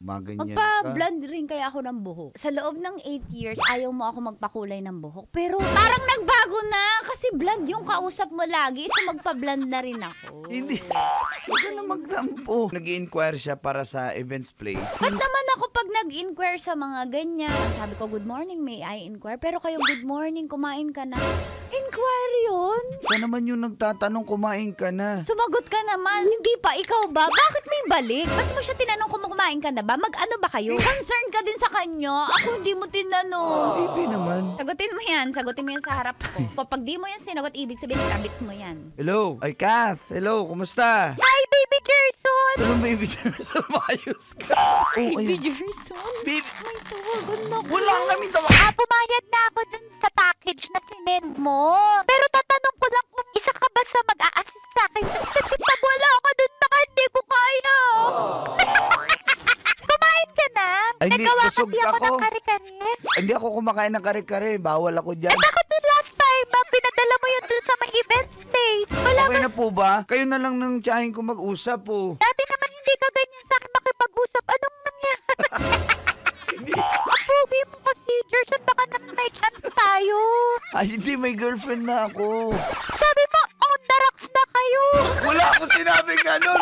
Maganyan ka. Magpa-blond rin kaya ako ng buhok. Sa loob ng 8 years, ayaw mo ako magpakulay ng buhok. Pero parang nagbago na kasi blond yung kausap mo lagi. So magpa-blond na rin ako. Hindi. Huwag ka na magtampo. Nag-i-inquire siya para sa events place. Ba't naman ako pag nag-inquire sa mga ganyan? Sabi ko, good morning, may I inquire? Pero kayo, good morning, kumain ka na. Inquire yun? Ikaw naman yung nagtatanong, kumain ka na. Sumagot ka naman. Hindi pa, ikaw ba? Bakit may balik? Ba't mo siya tinanong kung kumain ka na ba? Mag-ano ba kayo? Concern ka din sa kanya. Ako hindi mo tinanong. Baby naman. Sagutin mo yan sa harap ko. Kapag di mo yan sinagot, ibig sabihin, kabit mo yan. Hello. Ay, Kath. Hello, kumusta? Hi, Baby Gerson! Anong baby Gerson? Maayos ka. Baby Gerson? Baby. May tawagan na ko. Wala kami tawagan. Pumayad na ako dun sa package na sinend mo. Pero tatanong ko lang kung isa ka ba sa mag-a-assist sa akin. Kasi pag wala ako dun, baka hindi ko kaya. Kumain ka na? Ay, hindi, Nagawa busog kasi ako ako. ng kare-kare. Hindi ako kumakain ng kare-kare. Bawal ako dyan. Bakit dun last time, pinadala mo yun dun sa may events place? Wala Okay na po ba? Kayo na lang nang tiyahin ko mag-usap po. Dati naman hindi ka ganyan sa akin makipag-usap. Anong nangyari? Ang pogi mo kasi, Gerson, baka naman may chance tayo. Ay, hindi. May girlfriend na ako. Sabi mo, on the rocks na kayo. Wala akong sinabing ganun.